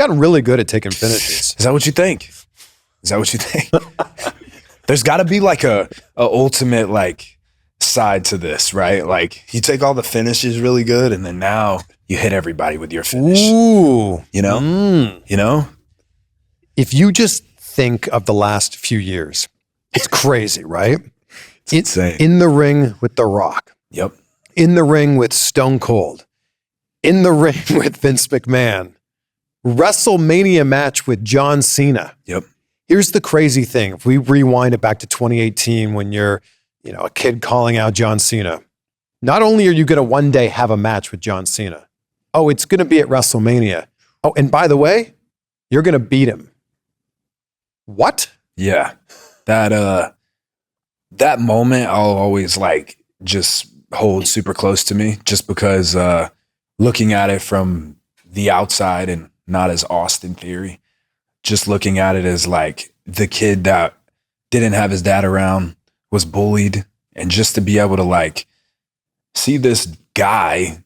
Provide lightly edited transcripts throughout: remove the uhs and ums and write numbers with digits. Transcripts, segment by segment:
gotten really good at taking finishes. Is that what you think? There's got to be like a ultimate like side to this, right? Like you take all the finishes really good, and then now you hit everybody with your finish. Ooh. You know? If you just think of the last few years, it's crazy, right? It's insane. In the ring with The Rock. Yep. In the ring with Stone Cold. In the ring with Vince McMahon. WrestleMania match with John Cena. Yep. Here's the crazy thing. If we rewind it back to 2018 when you're, a kid calling out John Cena, not only are you going to one day have a match with John Cena, it's going to be at WrestleMania. Oh, and by the way, you're going to beat him. What? Yeah. That moment I'll always like just hold super close to me just because looking at it from the outside and not as Austin Theory, just looking at it as like the kid that didn't have his dad around, was bullied, and just to be able to like see this guy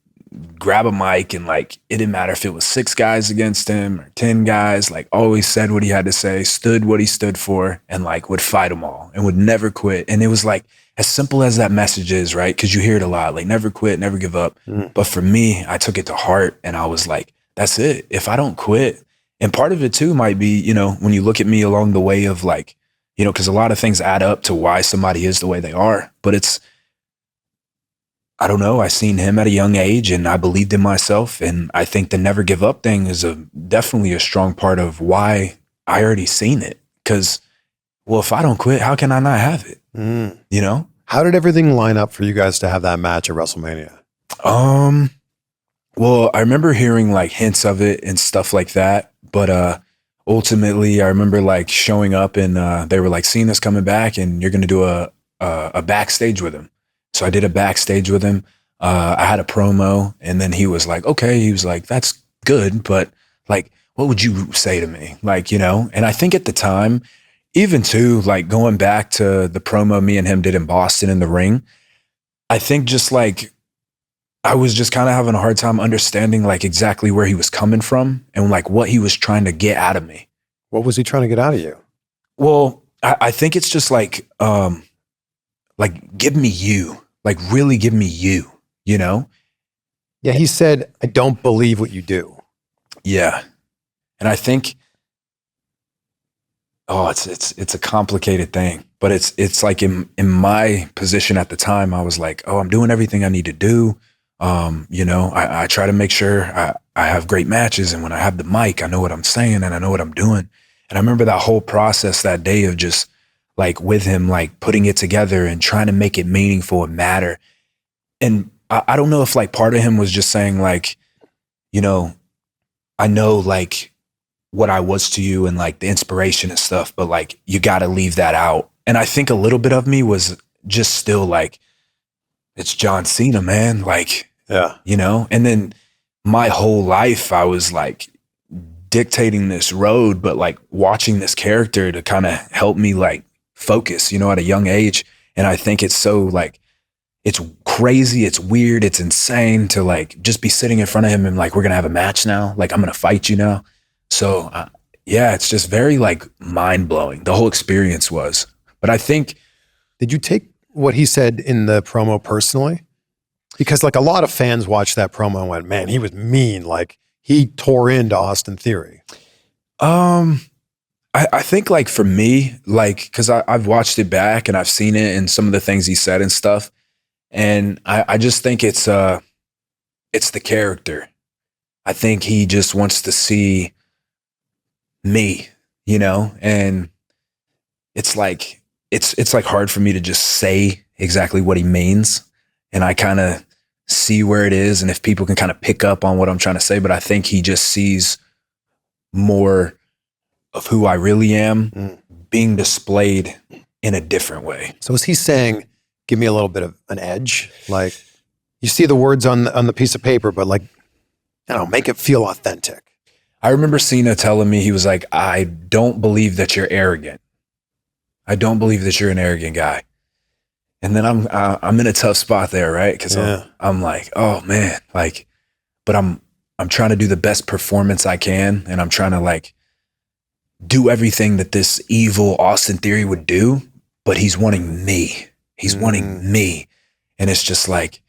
grab a mic and like it didn't matter if it was 6 guys against him or 10 guys, like always said what he had to say, stood what he stood for, and like would fight them all and would never quit. And it was like as simple as that message is, right? Because you hear it a lot, like never quit, never give up. But for me, I took it to heart and I was like, that's it. If I don't quit, and part of it too might be, when you look at me along the way of like, because a lot of things add up to why somebody is the way they are. But it's, I don't know, I seen him at a young age and I believed in myself. And I think the never give up thing is definitely a strong part of why I already seen it. Because, well, if I don't quit, how can I not have it? How did everything line up for you guys to have that match at WrestleMania? Well, I remember hearing like hints of it and stuff like that. But ultimately, I remember like showing up and they were like, Cena's coming back and you're going to do a backstage with him. So I did a backstage with him. I had a promo and then he was like, okay, he was like, that's good. But like, what would you say to me? Like, and I think at the time, even too, like going back to the promo me and him did in Boston in the ring, I think just like, I was just kind of having a hard time understanding like exactly where he was coming from and like what he was trying to get out of me. What was he trying to get out of you? Well, I think it's just like give me you, like really give me you, Yeah, he said, I don't believe what you do. Yeah. And I think, it's a complicated thing, but it's like in my position at the time, I was like, I'm doing everything I need to do. I try to make sure I have great matches. And when I have the mic, I know what I'm saying and I know what I'm doing. And I remember that whole process that day of just like with him, like putting it together and trying to make it meaningful and matter. And I don't know if like part of him was just saying like, I know like what I was to you and like the inspiration and stuff, but like, you got to leave that out. And I think a little bit of me was just still like, it's John Cena, man. Like, yeah, and then my whole life I was like dictating this road, but like watching this character to kind of help me like focus, at a young age. And I think it's so like, it's crazy. It's weird. It's insane to like just be sitting in front of him and like, we're going to have a match now. Like, I'm going to fight you now. So it's just very like mind blowing. The whole experience was, but I think. Did you take what he said in the promo personally? Because like a lot of fans watched that promo and went, man, he was mean. Like he tore into Austin Theory. I think like for me, like, cause I've watched it back and I've seen it and some of the things he said and stuff. And I just think it's the character. I think he just wants to see me, and it's like, it's like hard for me to just say exactly what he means. And I kind of see where it is. And if people can kind of pick up on what I'm trying to say, but I think he just sees more of who I really am being displayed in a different way. So is he saying, give me a little bit of an edge? Like you see the words on the piece of paper, but like, make it feel authentic. I remember Cena telling me, he was like, I don't believe that you're arrogant. I don't believe that you're an arrogant guy. And then I'm in a tough spot there, right? Because I'm like, oh man, like, but I'm I'm trying to do the best performance I can, and I'm trying to like do everything that this evil Austin Theory would do, but he's wanting me. He's wanting me. And it's just like,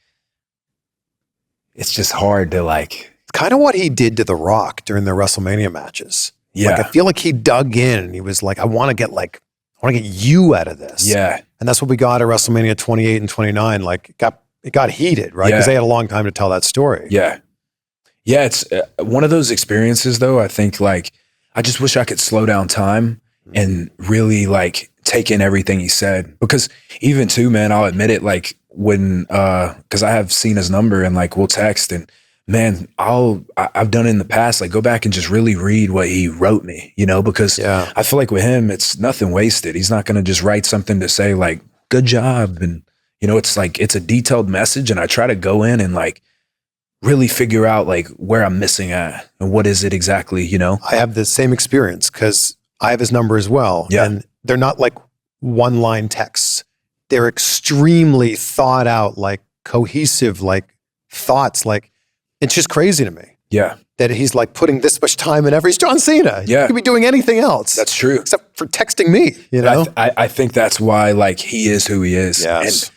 it's just hard to like. It's kind of what he did to The Rock during their WrestleMania matches. Yeah. Like, I feel like he dug in and he was like, I want to get you out of this. Yeah. And that's what we got at WrestleMania 28 and 29. Like, it got heated, right? Because they had a long time to tell that story. Yeah. Yeah. It's one of those experiences though. I think like, I just wish I could slow down time and really like take in everything he said, because even too, man, I'll admit it, like when, cause I have seen his number and like we'll text, and man, I've done it in the past, like go back and just really read what he wrote me, you know, because I feel like with him, it's nothing wasted. He's not going to just write something to say like, good job. And, you know, it's like, it's a detailed message. And I try to go in and like really figure out like where I'm missing at and what is it exactly, you know? I have the same experience because I have his number as well. Yeah. And they're not like one line texts. They're extremely thought out, like cohesive, like thoughts. Like, it's just crazy to me. Yeah. That he's like putting this much time in every. He's John Cena. Yeah. He could be doing anything else. That's true. Except for texting me, you know? I think that's why like he is who he is. Yes. And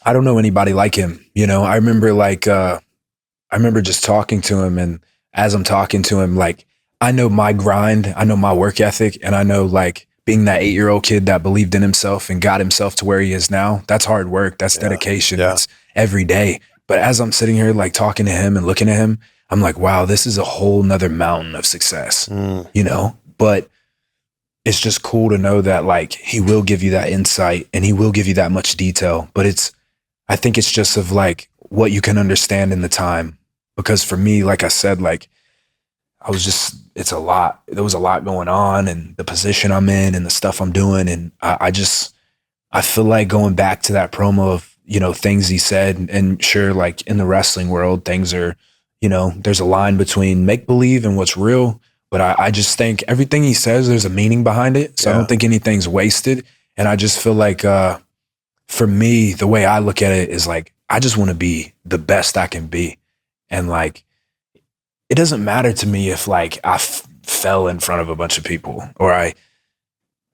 I don't know anybody like him. You know, I remember like, I remember just talking to him, and as I'm talking to him, like, I know my grind, I know my work ethic, and I know like being that 8-year-old kid that believed in himself and got himself to where he is now. That's hard work. That's dedication. That's every day. But as I'm sitting here, like talking to him and looking at him, I'm like, wow, this is a whole nother mountain of success, you know? But it's just cool to know that like he will give you that insight and he will give you that much detail. But I think it's just of like what you can understand in the time. Because for me, like I said, like it's a lot. There was a lot going on, and the position I'm in and the stuff I'm doing. And I feel like going back to that promo of, you know, things he said, and sure, like in the wrestling world, things are, you know, there's a line between make believe and what's real. But I just think everything he says, there's a meaning behind it. So I don't think anything's wasted. And I just feel like, for me, the way I look at it is like, I just want to be the best I can be. And like, it doesn't matter to me if like I fell in front of a bunch of people, or I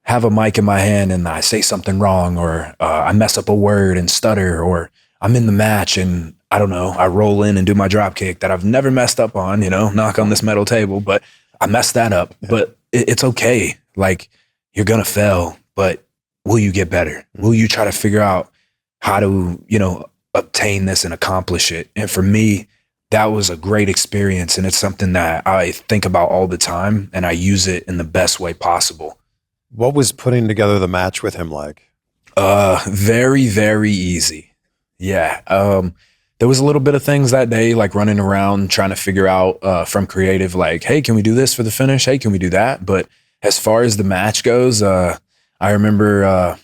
have a mic in my hand and I say something wrong, or I mess up a word and stutter, or I'm in the match and I don't know, I roll in and do my drop kick that I've never messed up on, you know, knock on this metal table, but I messed that up. But it's okay. Like, you're going to fail, but will you get better? Will you try to figure out how to, you know, obtain this and accomplish it? And for me, that was a great experience, and it's something that I think about all the time, and I use it in the best way possible. What was putting together the match with him like? Very, very easy. Yeah. There was a little bit of things that day, like running around trying to figure out from creative, like, hey, can we do this for the finish? Hey, can we do that? But as far as the match goes, I remember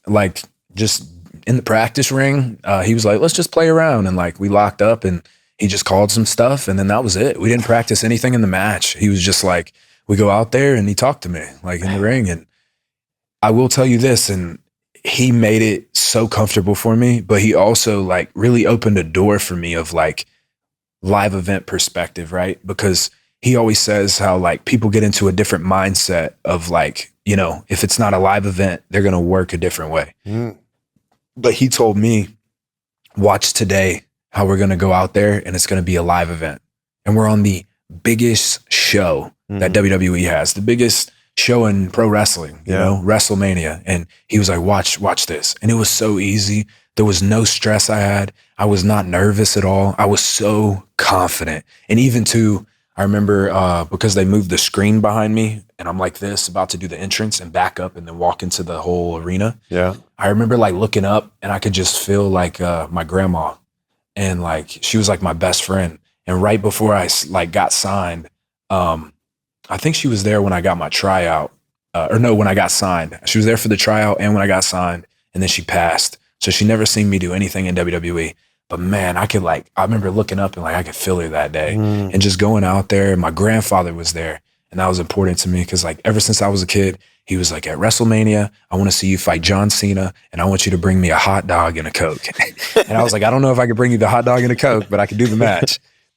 like just in the practice ring, he was like, let's just play around. And like we locked up and he just called some stuff, and then that was it. We didn't practice anything in the match. He was just like, we go out there, and he talked to me like in the ring. And I will tell you this, and he made it so comfortable for me, but he also like really opened a door for me of like live event perspective, right? Because he always says how like people get into a different mindset of like, you know, if it's not a live event, they're going to work a different way. But he told me, watch today how we're going to go out there and it's going to be a live event. And we're on the biggest show that WWE has, the biggest show in pro wrestling, you know, WrestleMania. And he was like, watch this. And it was so easy. There was no stress I had. I was not nervous at all. I was so confident. And even too, I remember because they moved the screen behind me and I'm like this, about to do the entrance and back up and then walk into the whole arena. Yeah. I remember like looking up and I could just feel like my grandma. And like, she was like my best friend. And right before I like got signed, I think she was there when I got my tryout, when I got signed. She was there for the tryout and when I got signed, and then she passed. So she never seen me do anything in WWE. But man, I remember looking up and like I could feel her that day and just going out there. My grandfather was there, and that was important to me because like ever since I was a kid, he was like, at WrestleMania, I want to see you fight John Cena, and I want you to bring me a hot dog and a Coke. And I was like, I don't know if I could bring you the hot dog and a Coke, but I could do the match.